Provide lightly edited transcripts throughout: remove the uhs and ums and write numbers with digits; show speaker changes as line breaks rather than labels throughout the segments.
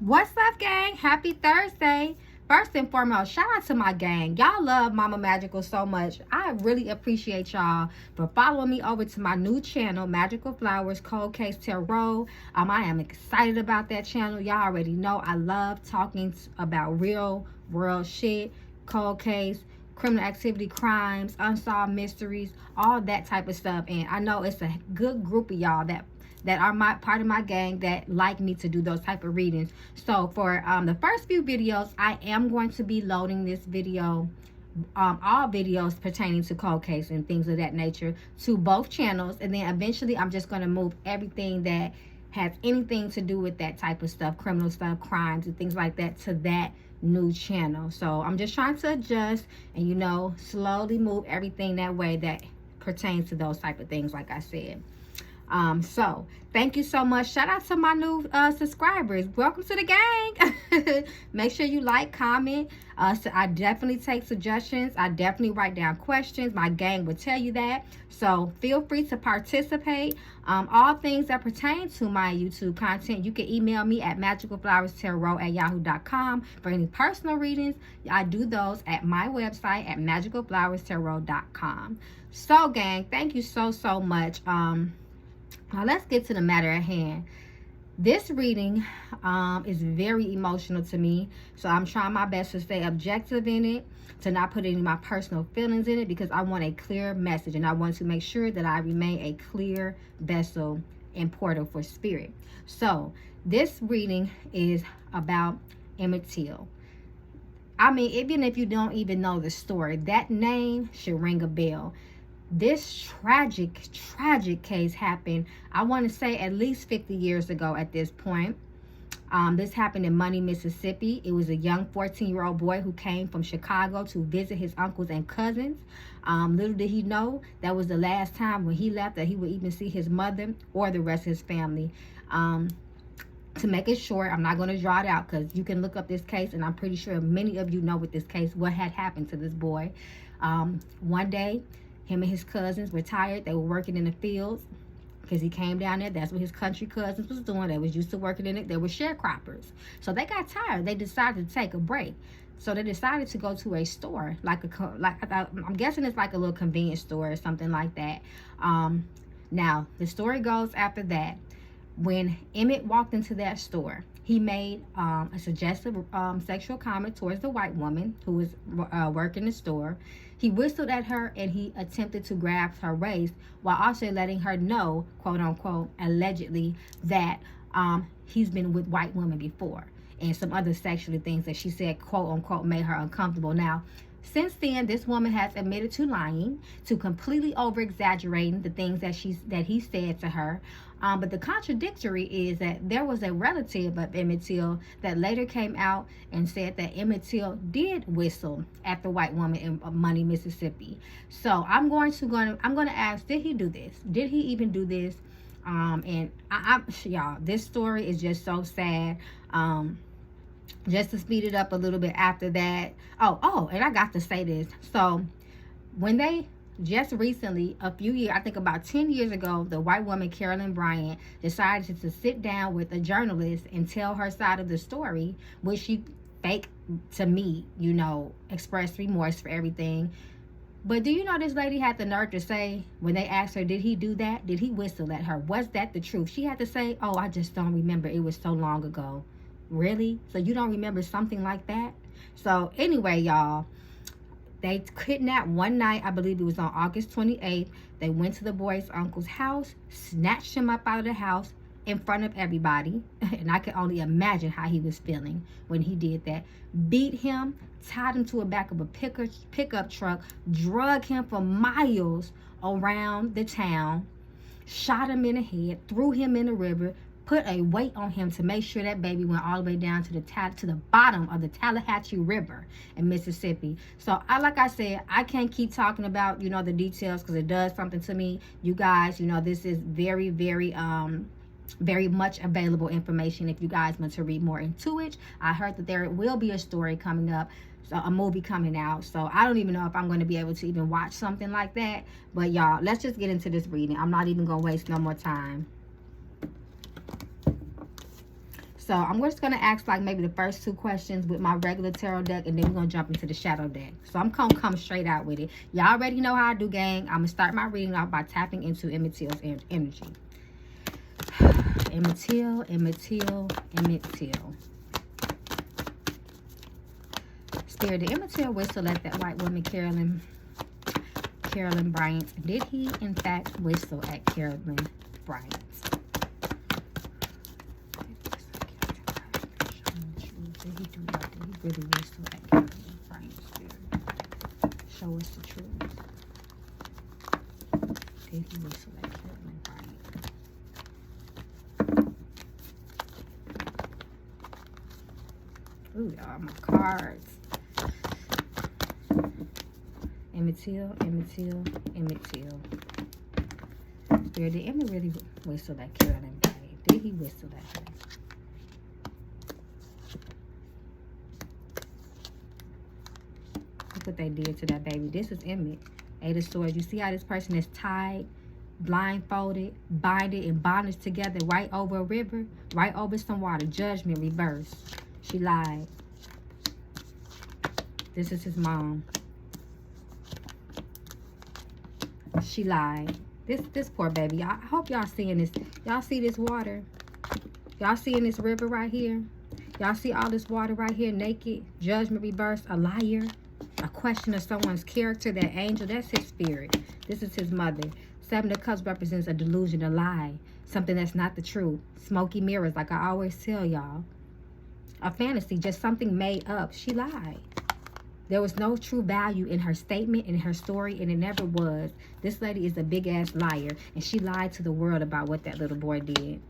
What's up, gang? Happy Thursday. First and foremost, shout out to my gang. Y'all love Mama Magical so much. I really appreciate y'all for following me over to my new channel, Magical Flowers Cold Case Tarot. I am excited about that channel. Y'all already know I love talking about real world shit, cold case, criminal activity, crimes, unsolved mysteries, all that type of stuff. And I know it's a good group of y'all that are my part of my gang that like me to do those type of readings. So for the first few videos, I am going to be loading this video, all videos pertaining to cold case and things of that nature, to both channels. And then eventually I'm just going to move everything that has anything to do with that type of stuff, criminal stuff, crimes and things like that, to that new channel. So I'm just trying to adjust and, you know, slowly move everything that way that pertains to those type of things, like I said. So thank you so much. Shout out to my new subscribers. Welcome to the gang. Make sure you like, comment. So I definitely take suggestions. I definitely write down questions. My gang will tell you that. So feel free to participate. All things that pertain to my YouTube content, you can email me at magicalflowerstarot@yahoo.com. For any personal readings, I do those at my website at magicalflowerstarot.com. So gang, thank you so much. Now let's get to the matter at hand. This reading is very emotional to me, so I'm trying my best to stay objective in it, to not put any of my personal feelings in it, because I want a clear message and I want to make sure that I remain a clear vessel and portal for spirit. So this reading is about Emmett Till. I mean, even if you don't even know the story, that name should ring a bell. This tragic case happened, I want to say, at least 50 years ago at this point. This happened in Money, Mississippi. It was a young 14-year-old boy who came from Chicago to visit his uncles and cousins. Little did he know that was the last time when he left that he would even see his mother or the rest of his family. To make it short, I'm not going to draw it out because you can look up this case, and I'm pretty sure many of you know with this case what had happened to this boy. One day, him and his cousins were tired. They were working in the fields because he came down there. That's what his country cousins was doing. They was used to working in it. They were sharecroppers. So they got tired. They decided to take a break. So they decided to go to a store, I'm guessing it's like a little convenience store or something like that. Now, the story goes after that. When Emmett walked into that store, he made a suggestive sexual comment towards the white woman who was working the store. He whistled at her and he attempted to grab her waist while also letting her know, quote unquote, allegedly, that he's been with white women before, and some other sexual things that she said, quote unquote, made her uncomfortable. Now, since then, this woman has admitted to lying, to completely over-exaggerating the things that he said to her. But the contradictory is that there was a relative of Emmett Till that later came out and said that Emmett Till did whistle at the white woman in Money, Mississippi. So I'm going to ask, did he do this? Did he even do this? And y'all, this story is just so sad. Just to speed it up a little bit after that. Oh, and I got to say this. So when they just recently, a few years, I think about 10 years ago, the white woman, Carolyn Bryant, decided to sit down with a journalist and tell her side of the story, which she fake to me, you know, expressed remorse for everything. But do you know this lady had the nerve to say, when they asked her, did he do that? Did he whistle at her? Was that the truth? She had to say, oh, I just don't remember. It was so long ago. Really? So you don't remember something like that? So anyway, y'all, they kidnapped one night. I believe it was on August 28th. They went to the boy's uncle's house, snatched him up out of the house in front of everybody. And I can only imagine how he was feeling when he did that. Beat him, tied him to the back of a pickup truck, drug him for miles around the town, shot him in the head, threw him in the river, put a weight on him to make sure that baby went all the way down to the bottom of the Tallahatchie River in Mississippi. So like I said, I can't keep talking about, you know, the details because it does something to me. You guys, you know, this is very much available information if you guys want to read more into it. I heard that there will be a story coming up, so a movie coming out. So I don't even know if I'm going to be able to even watch something like that. But y'all, let's just get into this reading. I'm not even going to waste no more time. So I'm just going to ask like maybe the first 2 questions with my regular tarot deck, and then we're going to jump into the shadow deck. So I'm going to come straight out with it. Y'all already know how I do, gang. I'm going to start my reading off by tapping into Emmett Till's energy. Emmett Till, Emmett Till, Emmett Till. Spirit, did Emmett Till whistle at that white woman, Carolyn Bryant? Did he, in fact, whistle at Carolyn Bryant? Did he do that? Did he really whistle at Carolyn Bryant, Spirit? Show us the truth. Did he whistle at Carolyn Bryant? Ooh, y'all, my cards. Emmett Till, Emmett Till, Emmett Till. Spirit, did Emmett really whistle at Carolyn Bryant? Did he whistle at her? Look what they did to that baby. This is Emmet, 8 of Swords. You see how this person is tied, blindfolded, binded, and bonded together right over a river, right over some water. Judgment reversed. She lied. This is his mom. She lied. This poor baby. I hope y'all seeing this. Y'all see this water? Y'all seeing this river right here? Y'all see all this water right here? Naked. Judgment reversed. A liar. A question of someone's character. That angel. That's his spirit. This is his mother. 7 of Cups represents a delusion, a lie. Something that's not the truth. Smoky mirrors, like I always tell y'all. A fantasy, just something made up. She lied. There was no true value in her statement, in her story, and it never was. This lady is a big-ass liar, and she lied to the world about what that little boy did.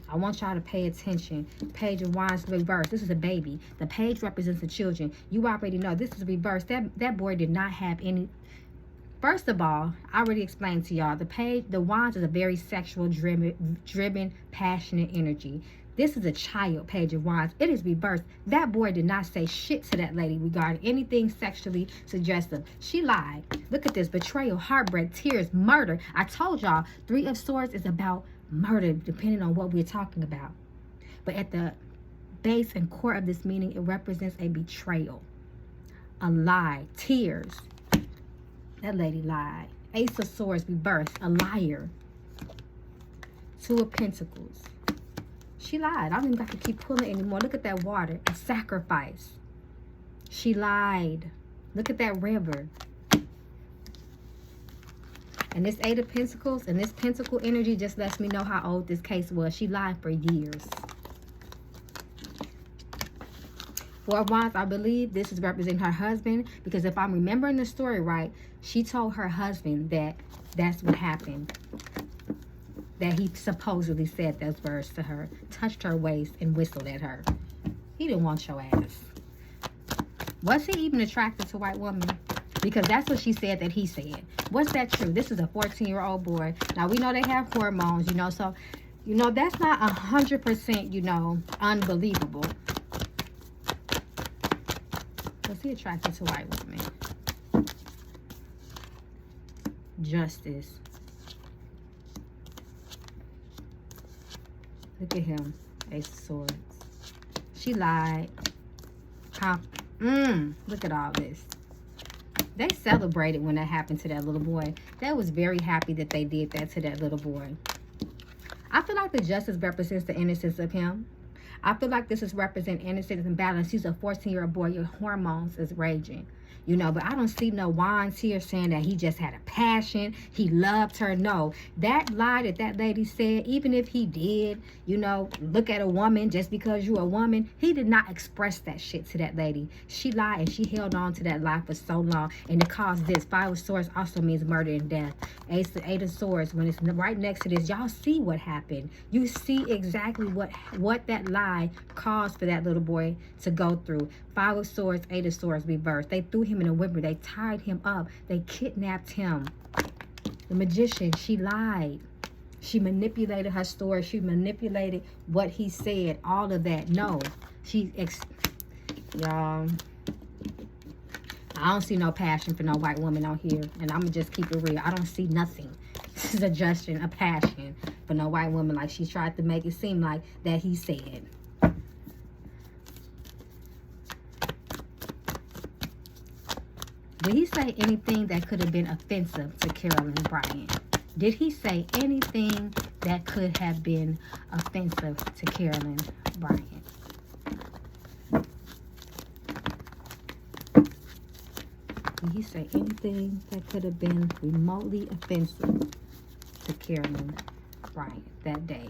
I want y'all to pay attention. Page of Wands reversed. This is a baby. The page represents the children. You already know this is reversed. That boy did not have any... First of all, I already explained to y'all, the Wands is a very sexual driven, passionate energy. This is a child, Page of Wands. It is reversed. That boy did not say shit to that lady regarding anything sexually suggestive. She lied. Look at this. Betrayal, heartbreak, tears, murder. I told y'all, 3 of Swords is about murder, depending on what we're talking about. But at the base and core of this meaning, it represents a betrayal, a lie, tears. That lady lied. Ace of Swords reversed, a liar. 2 of Pentacles. She lied. I don't even have to keep pulling anymore. Look at that water. A sacrifice. She lied. Look at that river. And this 8 of Pentacles and this Pentacle energy just lets me know how old this case was. She lied for years. 4 of Wands, I believe this is representing her husband. Because if I'm remembering the story right, she told her husband that that's what happened. That he supposedly said those words to her, touched her waist, and whistled at her. He didn't want your ass. Was he even attracted to white women? Because that's what she said that he said. Was that true? This is a 14-year-old boy. Now, we know they have hormones, you know, so, you know, that's not 100%, you know, unbelievable. Was he attracted to white women? Justice. Look at him. Ace of Swords. She lied. Look at all this. They celebrated when that happened to that little boy. They was very happy that they did that to that little boy. I feel like the justice represents the innocence of him. I feel like this is represent innocence and balance. He's a 14-year-old boy. Your hormones is raging. You know, but I don't see no wands here saying that he just had a passion. He loved her. No, that lie that that lady said, even if he did, you know, look at a woman just because you're a woman, he did not express that shit to that lady. She lied and she held on to that lie for so long. And it caused this. 5 of Swords also means murder and death. 8 of Swords, when it's right next to this, y'all see what happened. You see exactly what that lie caused for that little boy to go through. 5 of Swords, 8 of Swords reversed. They threw him in a river. They tied him up. They kidnapped him. The magician, she lied. She manipulated her story. She manipulated what he said. All of that. No. Y'all, I don't see no passion for no white woman out here. And I'm going to just keep it real. I don't see nothing. This is a passion for no white woman like she tried to make it seem like that he said. Did he say anything that could have been offensive to Carolyn Bryant? Did he say anything that could have been offensive to Carolyn Bryant? Did he say anything that could have been remotely offensive to Carolyn Bryant that day?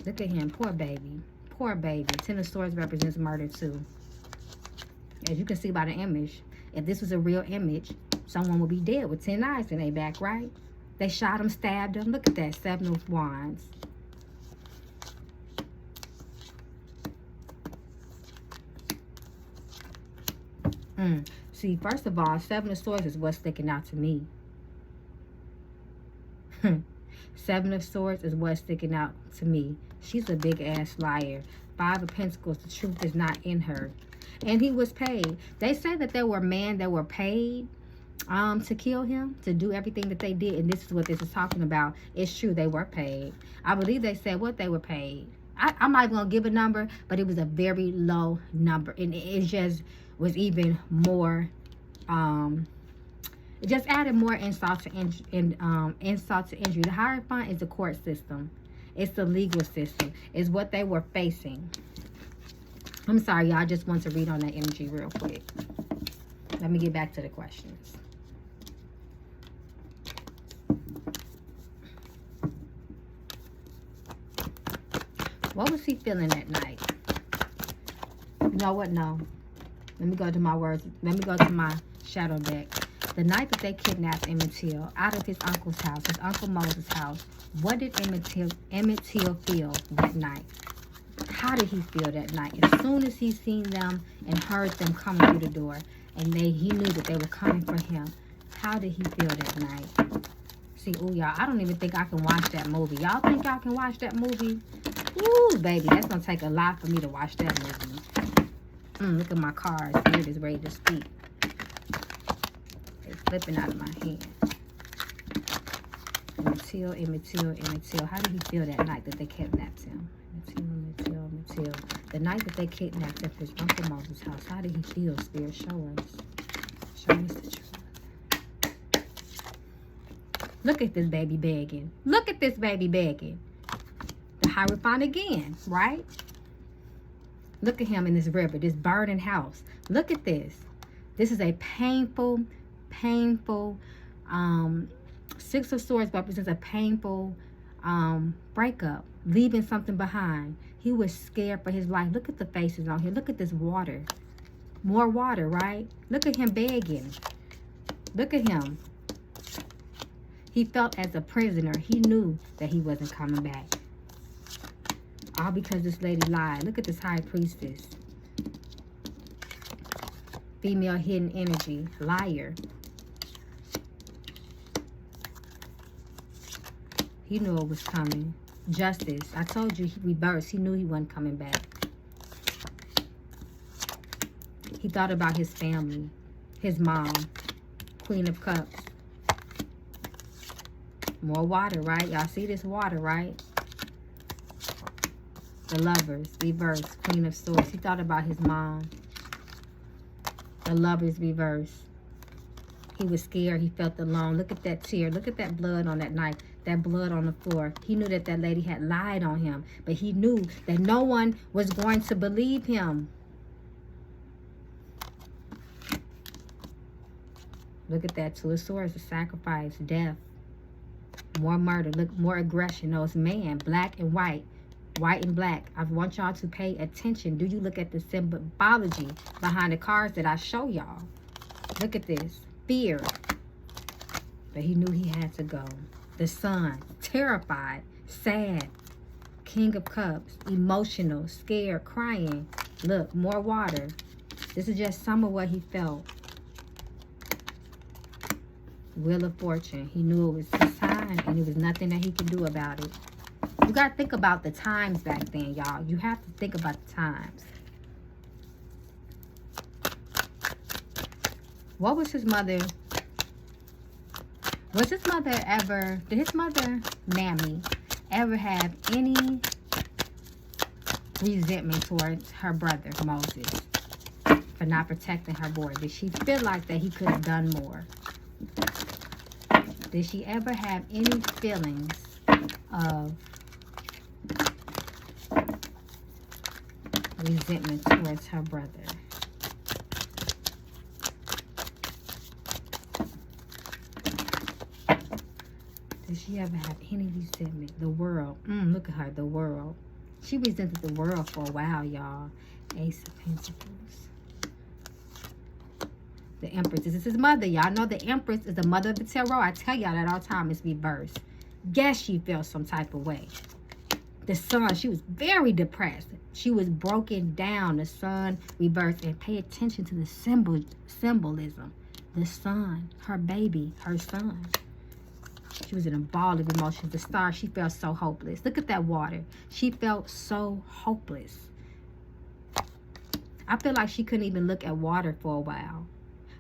Look at him. Poor baby. Poor baby. Ten of Swords represents murder too. As you can see by the image, if this was a real image, someone would be dead with 10 eyes in their back, right? They shot him, stabbed him. Look at that. 7 of Wands. See, first of all, 7 of Swords is what's sticking out to me. 7 of Swords is what's sticking out to me. She's a big-ass liar. 5 of Pentacles, the truth is not in her. And he was paid. They say that there were men that were paid to kill him, to do everything that they did. And this is what this is talking about. It's true, they were paid. I believe they said what they were paid. I'm not going to give a number, but it was a very low number. And it just was even more... it just added more insult to injury. The Hierophant is the court system. It's the legal system. It's what they were facing. I'm sorry, y'all. I just want to read on that energy real quick. Let me get back to the questions. What was he feeling that night? You know what? No. Let me go to my words. Let me go to my shadow deck. The night that they kidnapped Emmett Till out of his uncle's house, his Uncle Moses' house, what did Emmett Till feel that night? How did he feel that night? As soon as he seen them and heard them coming through the door, and he knew that they were coming for him, how did he feel that night? See, ooh, y'all, I don't even think I can watch that movie. Y'all think y'all can watch that movie? Ooh, baby, that's going to take a lot for me to watch that movie. Look at my cards. Spirit is ready to speak. It's flipping out of my hand. Emmett Till, Emmett Till, Emmett Till. How did he feel that night that they kidnapped him? Emmett Till, Emmett Till. The night that they kidnapped him from his Uncle Moses' house. How did he feel, Spirit? Show us. Show us the truth. Look at this baby begging. Look at this baby begging. The Hierophant again, right? Look at him in this river, this burning house. Look at this. This is a painful, painful, 6 of Swords represents a painful breakup, leaving something behind. He was scared for his life. Look at the faces on here. Look at this water. More water, right? Look at him begging. Look at him. He felt as a prisoner. He knew that he wasn't coming back. All because this lady lied. Look at this High Priestess. Female hidden energy. Liar. He knew it was coming. Justice. I told you he reversed. He knew he wasn't coming back. He thought about his family. His mom. Queen of Cups. More water, right? Y'all see this water, right? The Lovers, reverse. Queen of Swords. He thought about his mom. The Lovers, reverse. He was scared. He felt alone. Look at that tear. Look at that blood on that knife. That blood on the floor. He knew that that lady had lied on him. But he knew that no one was going to believe him. Look at that. 2 of Swords. The sacrifice. Death. More murder. Look, more aggression. No, it's man. Black and white. White and black. I want y'all to pay attention. Do you look at the symbology behind the cards that I show y'all? Look at this. Fear. But he knew he had to go. The Sun. Terrified. Sad. King of Cups. Emotional. Scared. Crying. Look. More water. This is just some of what he felt. Wheel of Fortune. He knew it was his time and there was nothing that he could do about it. You got to think about the times back then, y'all. You have to think about the times. What was his mother? Was his mother ever... Did his mother, Mammy, ever have any resentment towards her brother, Moses? for not protecting her boy? Did she feel like that he could have done more? Did she ever have any feelings of resentment towards her brother? Did she ever have any resentment? The world. Look at her, the world. She resented the world for a while, y'all. Ace of Pentacles. The Empress. This is his mother. Y'all know the Empress is the mother of the tarot. I tell y'all that all the time. It's reversed. Guess she felt some type of way. The Sun. She was very depressed. She was broken down. The Sun reversed. And pay attention to the symbolism. The Sun. Her baby. Her son. She was in a ball of emotions. The Star, she felt so hopeless. Look at that water. She felt so hopeless. I feel like she couldn't even look at water for a while.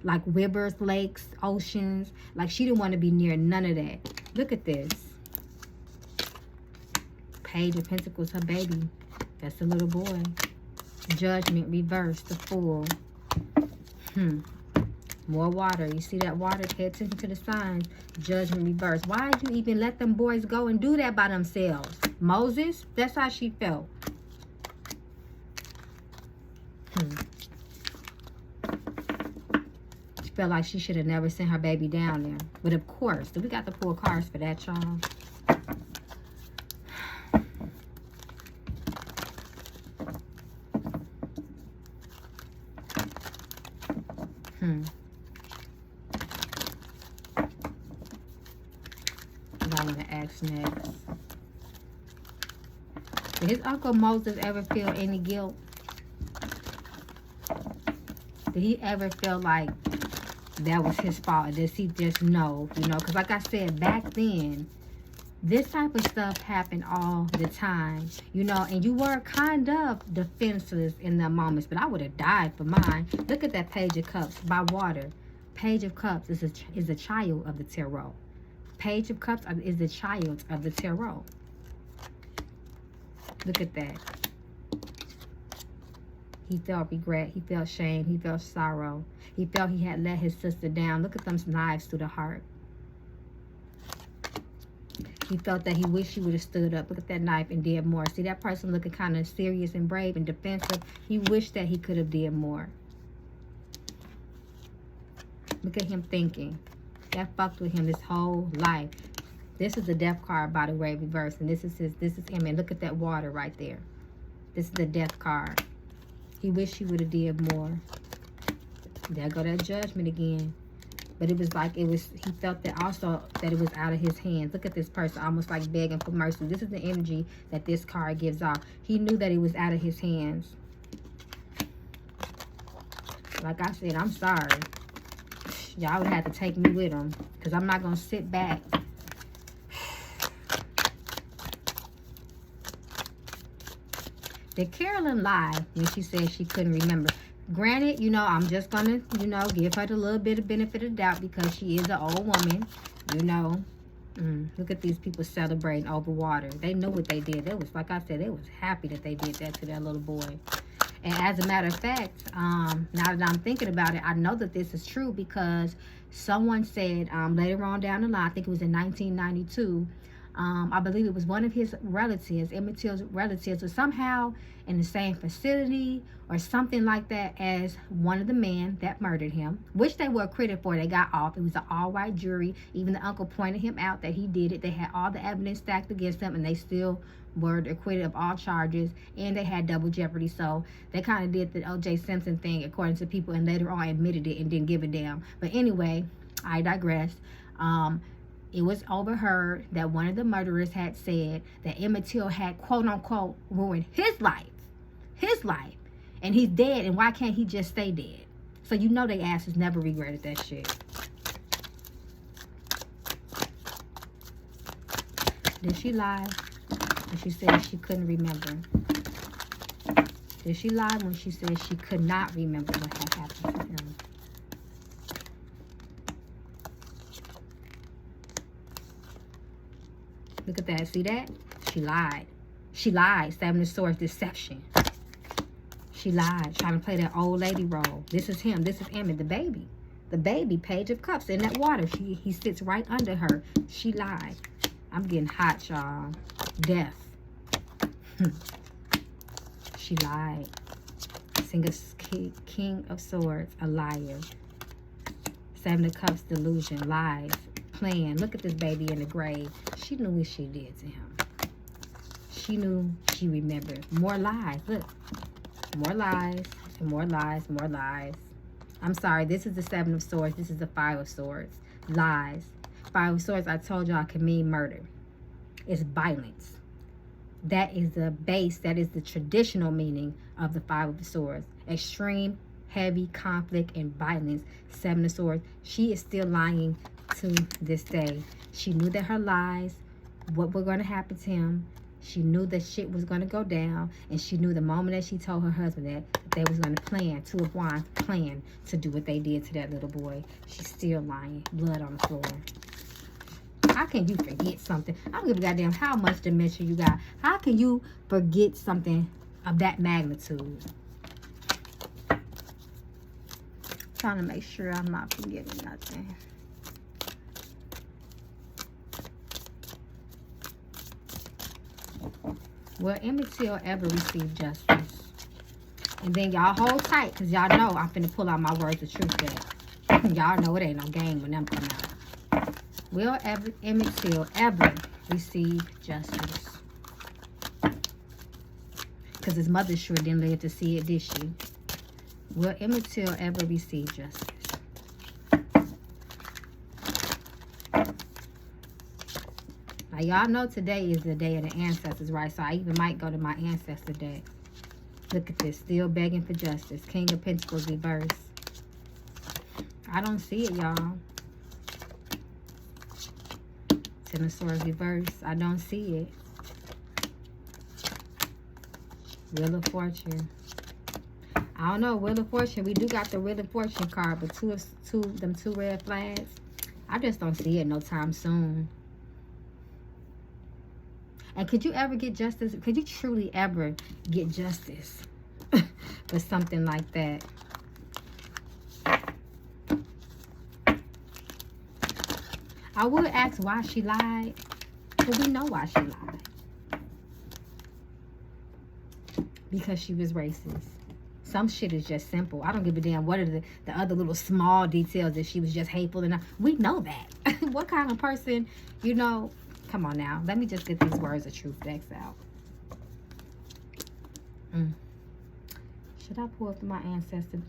Like rivers, lakes, oceans. Like she didn't want to be near none of that. Look at this. Page of Pentacles, her baby. That's the little boy. Judgment reversed, the Fool. More water. You see that water? Pay attention to the signs. Judgment reversed. Why did you even let them boys go and do that by themselves? Moses? That's how she felt. She felt like she should have never sent her baby down there. But of course, we got to pull cards for that, y'all. I want to ask next. Did his Uncle Moses ever feel any guilt? Did he ever feel like that was his fault? Or does he just know, you know? Because like I said, back then, this type of stuff happened all the time, you know, and you were kind of defenseless in the moments, but I would have died for mine. Look at that Page of Cups by water. Page of Cups is a child of the tarot. Page of Cups is the child of the tarot. Look at that. He felt regret. He felt shame. He felt sorrow. He felt he had let his sister down. Look at them knives through the heart. He felt that he wished he would have stood up. Look at that knife and did more. See that person looking kind of serious and brave and defensive. He wished that he could have did more. Look at him thinking. That fucked with him this whole life. This is the Death card, by the way, reversed. And this is Emmet. Look at that water right there. This is the Death card. He wished he would have did more. There go that Judgment again. But it was like he felt that also that it was out of his hands. Look at this person, almost like begging for mercy. This is the energy that this card gives off. He knew that it was out of his hands. Like I said, I'm sorry. Y'all would have to take me with him, because I'm not going to sit back. Did Carolyn lie when she said she couldn't remember? Granted, you know, I'm just going to, you know, give her the little bit of benefit of doubt because she is an old woman, you know. Look at these people celebrating over water. They knew what they did. They was, like I said, they was happy that they did that to that little boy. And as a matter of fact, now that I'm thinking about it, I know that this is true because someone said later on down the line, I think it was in 1992, I believe it was one of his relatives, Emmett Till's relatives, was somehow in the same facility or something like that as one of the men that murdered him, which they were acquitted for. They got off. It was an all-white jury. Even the uncle pointed him out that he did it. They had all the evidence stacked against them, and they still were acquitted of all charges, and they had double jeopardy. So they kind of did the O.J. Simpson thing, according to people, and later on admitted it and didn't give a damn. But anyway, I digress. It was overheard that one of the murderers had said that Emmett Till had, quote-unquote, ruined his life, and he's dead, and why can't he just stay dead? So you know they asses never regretted that shit. Did she lie when she said she couldn't remember? Did she lie when she said she could not remember what had happened to him? Look at that. See that? She lied. She lied. Seven of Swords, deception. She lied, trying to play that old lady role. This is him. This is Emmett, the baby. The baby, Page of Cups, in that water. He sits right under her. She lied. I'm getting hot, y'all. Death. She lied. King of Swords, a liar. Seven of Cups, delusion, lies, plan. Look at this baby in the grave. She knew what she did to him. She knew, she remembered. More lies. Look. More lies, and more lies, more lies. I'm sorry, this is the Seven of Swords. This is the Five of Swords. Lies. Five of Swords, I told y'all, can mean murder. It's violence. That is the base, that is the traditional meaning of the Five of Swords. Extreme, heavy conflict and violence. Seven of Swords. She is still lying to this day. She knew that her lies, what were going to happen to him. She knew that shit was going to go down. And she knew the moment that she told her husband that they was going to plan, Two of Wands, plan to do what they did to that little boy. She's still lying. Blood on the floor. How can you forget something? I don't give a goddamn how much dementia you got. How can you forget something of that magnitude? Trying to make sure I'm not forgetting nothing. Will Emmett Till ever receive justice? And then y'all hold tight, because y'all know I'm finna pull out my words of truth there. Y'all know it ain't no game when them come out. Will Emmett Till ever receive justice? Because his mother sure didn't live to see it, did she? Will Emmett Till ever receive justice? Now, y'all know today is the day of the ancestors, right? So I even might go to my ancestor deck. Look at this. Still begging for justice. King of Pentacles reverse. I don't see it, y'all. Ten of Swords reverse. I don't see it. Wheel of Fortune. I don't know. Wheel of Fortune. We do got the Wheel of Fortune card, but them two red flags. I just don't see it no time soon. And could you ever get justice? Could you truly ever get justice for something like that? I would ask why she lied, but we know why she lied. Because she was racist. Some shit is just simple. I don't give a damn what are the other little small details that she was just hateful enough. We know that. What kind of person, you know... Come on now. Let me just get these words of truth decks out. Should I pull up my ancestor?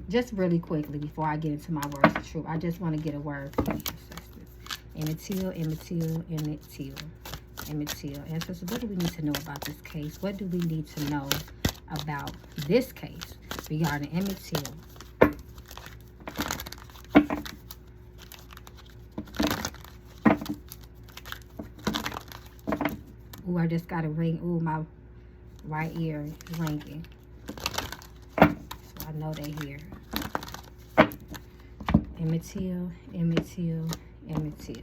Just really quickly before I get into my words of truth. I just want to get a word from the ancestors. Emmett Till, Emmett Till, Emmett Till, Emmett Till. Ancestors, what do we need to know about this case? What do we need to know about this case regarding Emmett Till? Ooh, I just got a ring. Ooh, my right ear is ringing. So I know they hear. Emmett Till, Emmett Till, Emmett Till.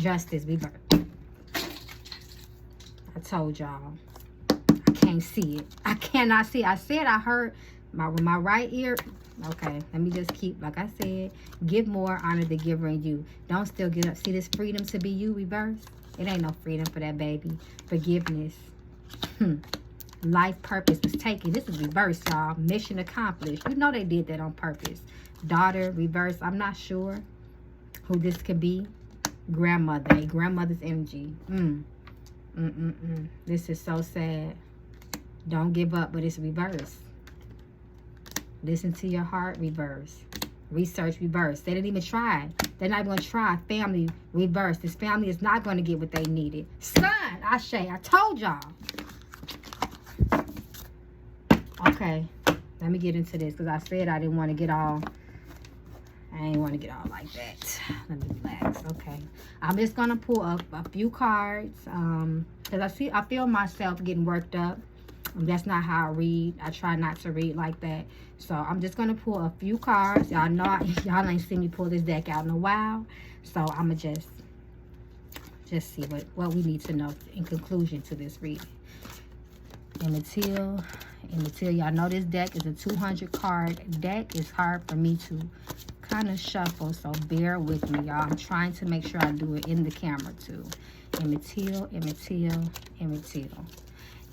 Justice, we birth. I told y'all. I can't see it. I cannot see it. I said I heard my right ear. Okay, let me just keep, like I said, give more, honor the giver in you. Don't still get up. See this freedom to be you reverse? It ain't no freedom for that baby. Forgiveness. Life purpose was taken. This is reverse, y'all. Mission accomplished. You know they did that on purpose. Daughter, reverse. I'm not sure who this could be. Grandmother. A grandmother's energy. This is so sad. Don't give up, but it's reverse. Listen to your heart, reverse. Research, reverse. They didn't even try. They're not going to try. Family, reverse. This family is not going to get what they needed. Son, Ashe, I told y'all. Okay, let me get into this because I said I didn't want to get all... I ain't want to get all like that. Let me relax. Okay, I'm just going to pull up a few cards because I feel myself getting worked up. That's not how I read. I try not to read like that. So I'm just going to pull a few cards. Y'all know y'all ain't seen me pull this deck out in a while. So I'm going to just Just see what we need to know in conclusion to this reading. Emmett Till, y'all know this deck is a 200 card deck. It's hard for me to kind of shuffle, so bear with me, y'all. I'm trying to make sure I do it in the camera too. Emmett Till, Emmett Till, Emmett Till,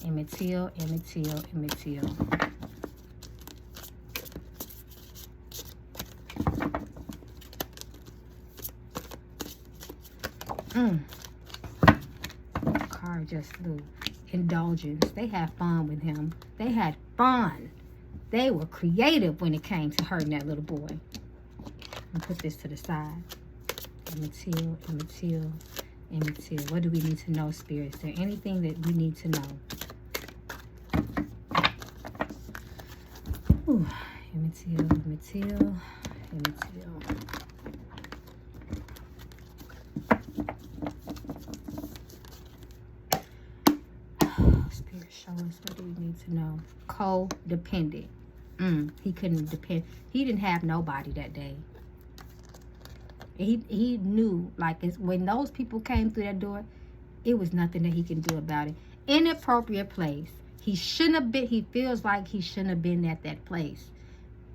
Emmett Till, Emmett Till, Emmett Till. Card just flew. Indulgence. They had fun with him. They had fun. They were creative when it came to hurting that little boy. And put this to the side. Emmett Till, Emmett Till, Emmett Till. What do we need to know, Spirit? Is there anything that we need to know? Ooh. Emmett Till, Emmett Till, Emmett Till. Spirit, show us, what do we need to know? Codependent. He couldn't depend. He didn't have nobody that day. He knew, like, when those people came through that door, it was nothing that he can do about it. Inappropriate place. He shouldn't have been. He feels like he shouldn't have been at that place.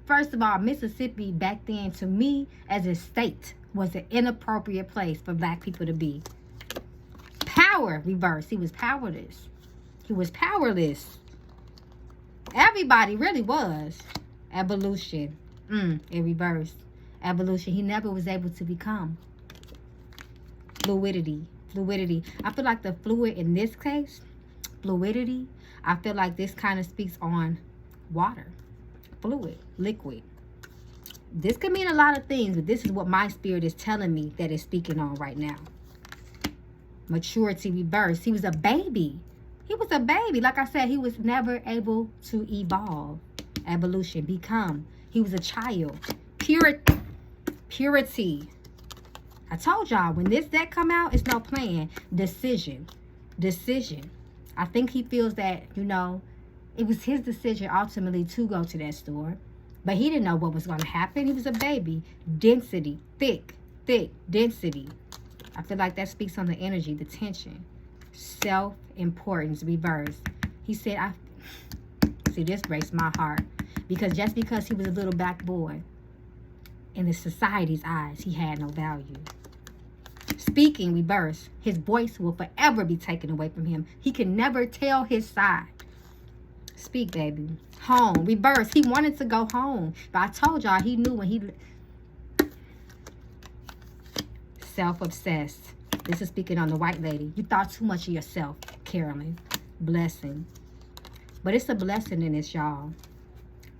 First of all, Mississippi back then, to me, as a state, was an inappropriate place for black people to be. Power reverse. He was powerless. He was powerless. Everybody really was. Evolution. In reverse. Evolution. He never was able to become. Fluidity. Fluidity. I feel like the fluid in this case, fluidity, I feel like this kind of speaks on water. Fluid. Liquid. This could mean a lot of things, but this is what my spirit is telling me that it's speaking on right now. Maturity reverse. He was a baby. He was a baby. Like I said, he was never able to evolve. Evolution. Become. He was a child. Purity. I told y'all, when this deck come out, it's no plan. Decision. Decision. I think he feels that, you know, it was his decision ultimately to go to that store. But he didn't know what was going to happen. He was a baby. Density. Thick. Density. I feel like that speaks on the energy, the tension. Self-importance, reverse. He said, see, this breaks my heart. Because just because he was a little black boy, in the society's eyes, he had no value. Speaking, reverse. His voice will forever be taken away from him. He can never tell his side. Speak, baby. Home, reverse. He wanted to go home. But I told y'all, he knew when he... Self-obsessed. This is speaking on the white lady. You thought too much of yourself, Carolyn. Blessing. But it's a blessing in this, y'all.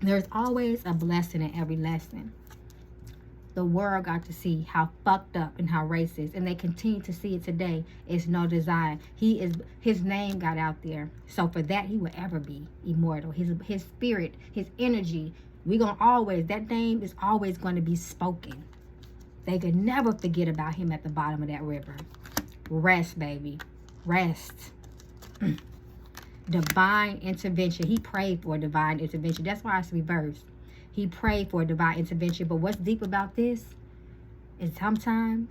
There's always a blessing in every lesson. The world got to see how fucked up and how racist, and they continue to see it today. It's no design. His name got out there. So for that, he will ever be immortal. His spirit, his energy, that name is always going to be spoken. They could never forget about him at the bottom of that river. Rest, baby. Rest. Divine intervention. He prayed for divine intervention. That's why it's reversed. He prayed for divine intervention. But what's deep about this is sometimes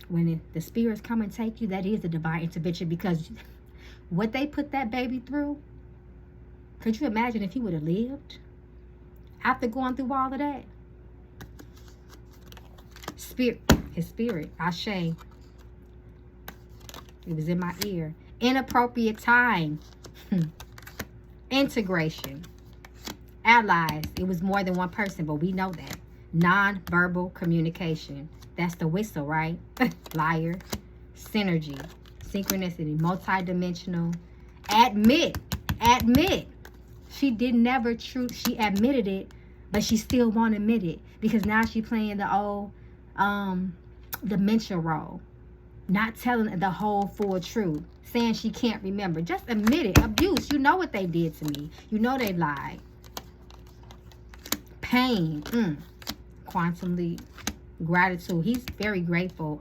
when the spirits come and take you, that is a divine intervention. Because what they put that baby through, could you imagine if he would have lived after going through all of that? His spirit, Ashe. It was in my ear. Inappropriate time. Integration. Allies. It was more than one person, but we know that. Non-verbal communication. That's the whistle, right? Liar. Synergy. Synchronicity. Multidimensional. Admit. She admitted it, but she still won't admit it. Because now she's playing the old dementia role. Not telling the whole full truth. Saying she can't remember. Just admit it. Abuse. You know what they did to me. You know they lied. Pain. Quantum leap. Gratitude. He's very grateful,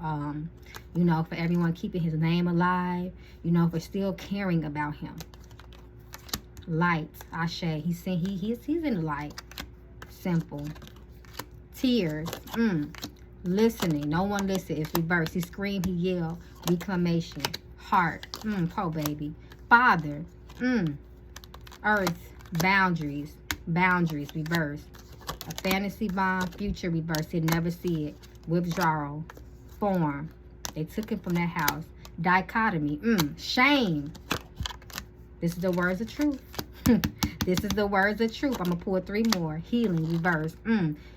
you know, for everyone keeping his name alive. You know, for still caring about him. Light. Ashe. He's in the light. Simple. Tears. Listening. No one listened. It's reversed. He screamed, he yelled. Reclamation. Heart. Poor baby. Father. Earth. Boundaries. Boundaries. Reversed. A fantasy bond. Future. Reversed. He'd never see it. Withdrawal. Form. They took him from that house. Dichotomy. Shame. This is the words of truth. This is the words of truth. I'm going to pull 3 more. Healing, reverse.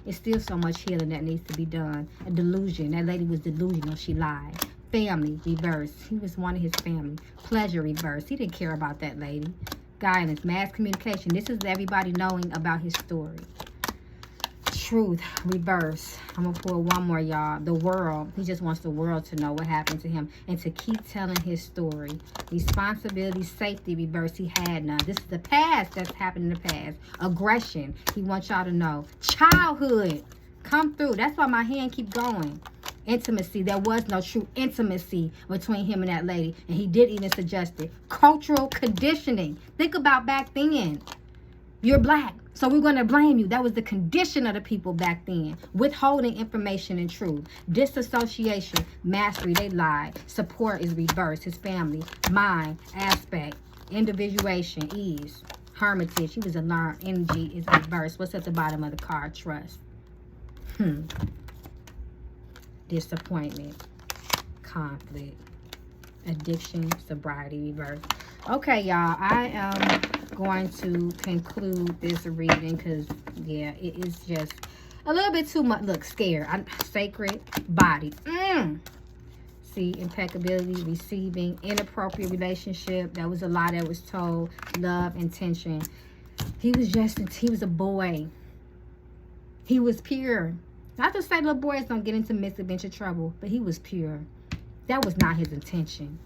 It's still so much healing that needs to be done. A delusion. That lady was delusional. She lied. Family, reverse. He was one of his family. Pleasure, reverse. He didn't care about that lady. Guidance, mass communication. This is everybody knowing about his story. Truth, reverse. I'm going to pull 1 more, y'all. The world. He just wants the world to know what happened to him and to keep telling his story. Responsibility, safety, reverse. He had none. This is the past that's happened in the past. Aggression. He wants y'all to know. Childhood. Come through. That's why my hand keep going. Intimacy. There was no true intimacy between him and that lady. And he did even suggest it. Cultural conditioning. Think about back then. You're black, so we're going to blame you. That was the condition of the people back then. Withholding information and truth. Disassociation. Mastery. They lied. Support is reversed. His family. Mind. Aspect. Individuation. Ease. Hermitage. He was alarmed. Energy is reversed. What's at the bottom of the card? Trust. Disappointment. Conflict. Addiction. Sobriety. Reverse. Okay, y'all. I am going to conclude this reading because, yeah, it is just a little bit too much. Look, scared. I'm sacred body. See, impeccability, receiving, inappropriate relationship. That was a lie that was told. Love, intention. He was a boy. He was pure. Not to say little boys don't get into misadventure trouble, but he was pure. That was not his intention.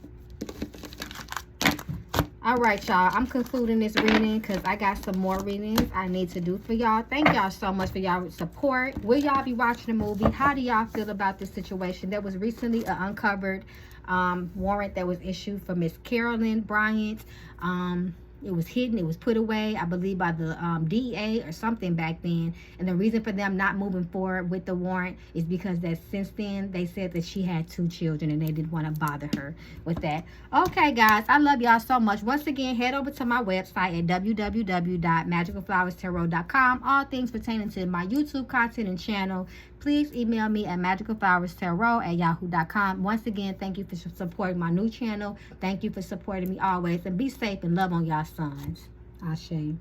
All right, y'all. I'm concluding this reading because I got some more readings I need to do for y'all. Thank y'all so much for y'all support. Will y'all be watching the movie? How do y'all feel about this situation? There was recently an uncovered warrant that was issued for Miss Carolyn Bryant. It was hidden. It was put away, I believe, by the DEA or something back then. And the reason for them not moving forward with the warrant is because that since then, they said that she had 2 children and they didn't want to bother her with that. Okay, guys, I love y'all so much. Once again, head over to my website at www.magicalflowerstarot.com. All things pertaining to my YouTube content and channel. Please email me at magicalflowerstarot@yahoo.com. Once again, thank you for supporting my new channel. Thank you for supporting me always. And be safe and love on y'all sons. Ashe.